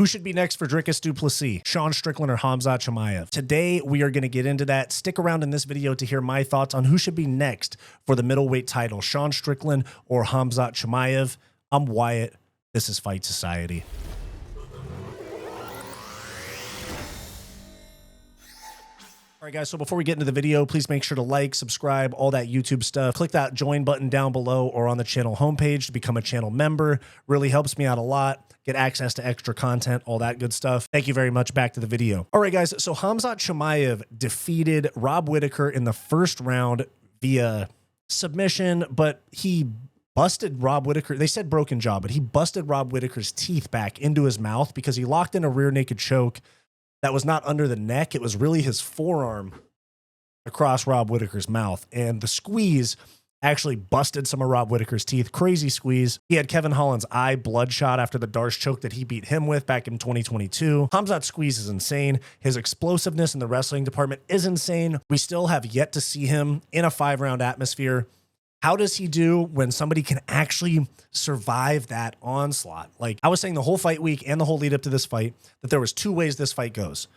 Who should be next for Dricus Du Plessis? Sean Strickland or Khamzat Chimaev? Today, we are going to get into that. Stick around in this video to hear my thoughts on who should be next for the middleweight title, Sean Strickland or Khamzat Chimaev. I'm Wyatt. This is Fight Society. All right, guys, so before we get into the video, please make sure to like, subscribe, all that YouTube stuff. Click that join button down below or on the channel homepage to become a channel member. Really helps me out a lot. Get access to extra content, all that good stuff. Thank you very much. Back to the video. All right, guys, so Khamzat Chimaev defeated Rob Whittaker in the first round via submission, but he busted Rob Whittaker. They said broken jaw, but he busted Rob Whittaker's teeth back into his mouth because he locked in a rear naked choke that was not under the neck. It was really his forearm across Rob Whittaker's mouth. And the squeeze actually busted some of Rob Whittaker's teeth. Crazy squeeze. He had Kevin Holland's eye bloodshot after the Darce choke that he beat him with back in 2022. Khamzat's squeeze is insane. His explosiveness in the wrestling department is insane. We still have yet to see him in a 5-round atmosphere. How does he do when somebody can actually survive that onslaught? Like I was saying the whole fight week and the whole lead up to this fight, that there was two ways this fight goes.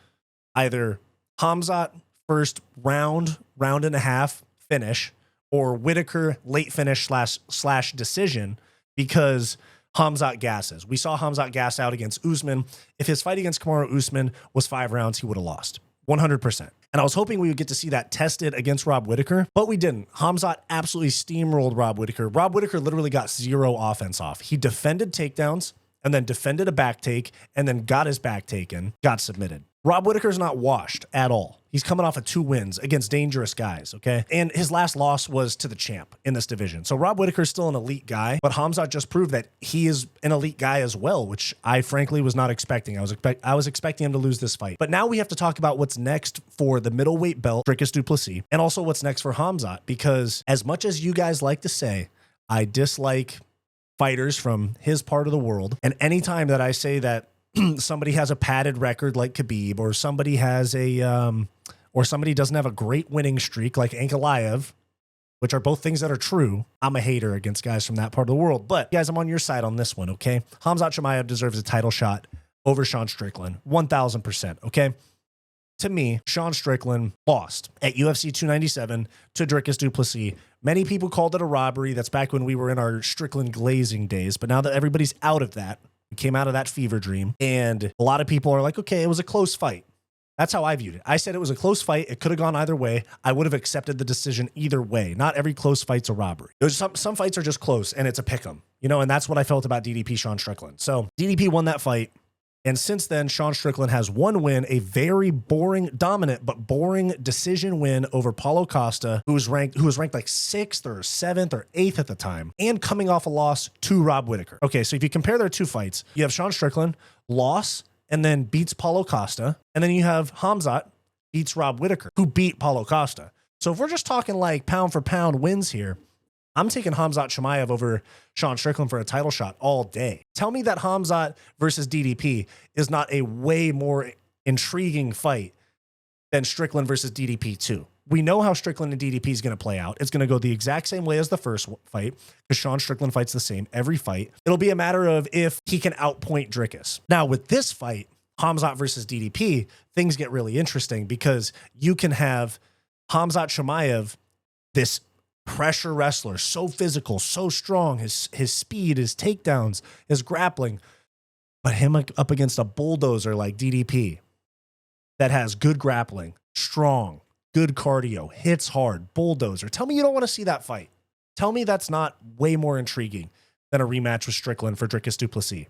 Either Khamzat first round and a half finish, or Whittaker late finish slash decision because Khamzat gasses. We saw Khamzat gas out against Usman. If his fight against Kamaru Usman was 5 rounds, he would have lost 100%. And I was hoping we would get to see that tested against Rob Whittaker, but we didn't. Khamzat absolutely steamrolled Rob Whittaker. Rob Whittaker literally got 0 offense off. He defended takedowns and then defended a back take and then got his back taken, got submitted. Rob Whittaker's not washed at all. He's coming off of 2 wins against dangerous guys, okay? And his last loss was to the champ in this division. So Rob Whittaker's still an elite guy, but Khamzat just proved that he is an elite guy as well, which I frankly was not expecting. I was expecting him to lose this fight. But now we have to talk about what's next for the middleweight belt, Dricus Du Plessis, and also what's next for Khamzat, because as much as you guys like to say, I dislike fighters from his part of the world, and anytime that I say that somebody has a padded record like Khabib, or somebody has or somebody doesn't have a great winning streak like Ankalaev, which are both things that are true, I'm a hater against guys from that part of the world. But guys, I'm on your side on this one, okay? Khamzat Chimaev deserves a title shot over Sean Strickland, 1000%, okay? To me, Sean Strickland lost at UFC 297 to Dricus Du Plessis. Many people called it a robbery. That's back when we were in our Strickland glazing days. But now that everybody's out of that, we came out of that fever dream, and a lot of people are like, okay, it was a close fight. That's how I viewed it. I said it was a close fight. It could have gone either way. I would have accepted the decision either way. Not every close fight's a robbery. There's some fights are just close, and it's a pick'em, you know, and that's what I felt about DDP Sean Strickland. So DDP won that fight. And since then, Sean Strickland has 1 win, a very boring, dominant, but boring decision win over Paulo Costa, who was ranked like 6th or 7th or 8th at the time, and coming off a loss to Rob Whittaker. Okay, so if you compare their 2 fights, you have Sean Strickland, loss, and then beats Paulo Costa, and then you have Khamzat beats Rob Whittaker, who beat Paulo Costa. So if we're just talking like pound for pound wins here, I'm taking Khamzat Chimaev over Sean Strickland for a title shot all day. Tell me that Khamzat versus DDP is not a way more intriguing fight than Strickland versus DDP 2. We know how Strickland and DDP is going to play out. It's going to go the exact same way as the first fight because Sean Strickland fights the same every fight. It'll be a matter of if he can outpoint Dricus. Now with this fight, Khamzat versus DDP, things get really interesting because you can have Khamzat Chimaev, this pressure wrestler, so physical, so strong, his speed, his takedowns, his grappling, but him up against a bulldozer like DDP that has good grappling, strong, good cardio, hits hard, bulldozer. Tell me you don't want to see that fight. Tell me that's not way more intriguing than a rematch with Strickland for Dricus Du Plessis.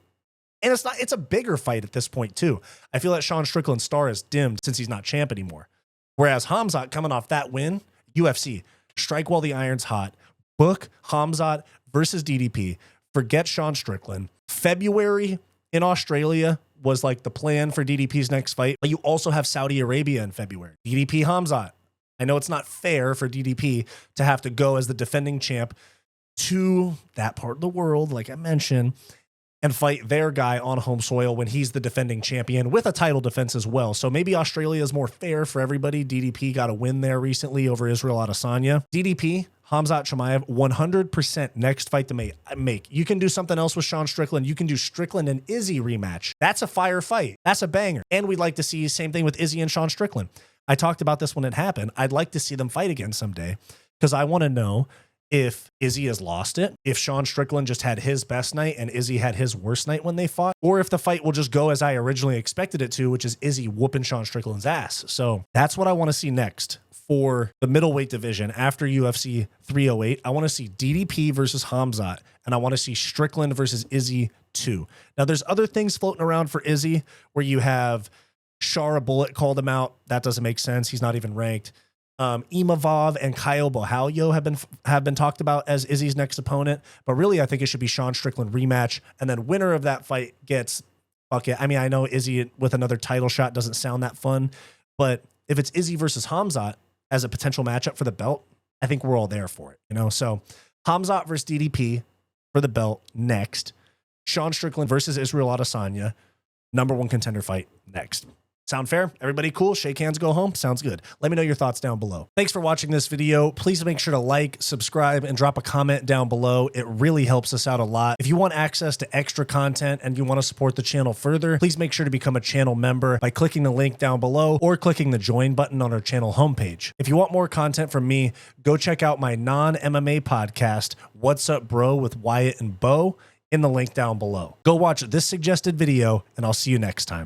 And it's a bigger fight at this point too. I feel that Sean Strickland's star is dimmed since he's not champ anymore. Whereas Khamzat coming off that win, UFC, strike while the iron's hot. Book Khamzat versus DDP. Forget Sean Strickland. February in Australia was like the plan for DDP's next fight. But you also have Saudi Arabia in February. DDP Khamzat. I know it's not fair for DDP to have to go as the defending champ to that part of the world, like I mentioned, and fight their guy on home soil when he's the defending champion with a title defense as well. So maybe Australia is more fair for everybody. DDP got a win there recently over Israel Adesanya. DDP, Khamzat Chimaev, 100% next fight to make. You can do something else with Sean Strickland. You can do Strickland and Izzy rematch. That's a fire fight. That's a banger. And we'd like to see same thing with Izzy and Sean Strickland. I talked about this when it happened. I'd like to see them fight again someday because I want to know if Izzy has lost it, if Sean Strickland just had his best night and Izzy had his worst night when they fought, or if the fight will just go as I originally expected it to, which is Izzy whooping Sean Strickland's ass. So that's what I want to see next for the middleweight division after UFC 308. I want to see DDP versus Khamzat, and I want to see Strickland versus Izzy 2. Now, there's other things floating around for Izzy where you have Shara Bullet called him out. That doesn't make sense. He's not even ranked. Imavov and Kyle Bohalio have been talked about as Izzy's next opponent, but really I think it should be Sean Strickland rematch, and then winner of that fight gets bucket. I mean, I know Izzy with another title shot doesn't sound that fun, but if it's Izzy versus Khamzat as a potential matchup for the belt, I think we're all there for it, you know? So Khamzat versus DDP for the belt next. Sean Strickland versus Israel Adesanya, #1 contender fight next. Sound fair? Everybody cool? Shake hands, go home? Sounds good. Let me know your thoughts down below. Thanks for watching this video. Please make sure to like, subscribe, and drop a comment down below. It really helps us out a lot. If you want access to extra content and you want to support the channel further, please make sure to become a channel member by clicking the link down below or clicking the join button on our channel homepage. If you want more content from me, go check out my non-MMA podcast, What's Up Bro with Wyatt and Bo, in the link down below. Go watch this suggested video, and I'll see you next time.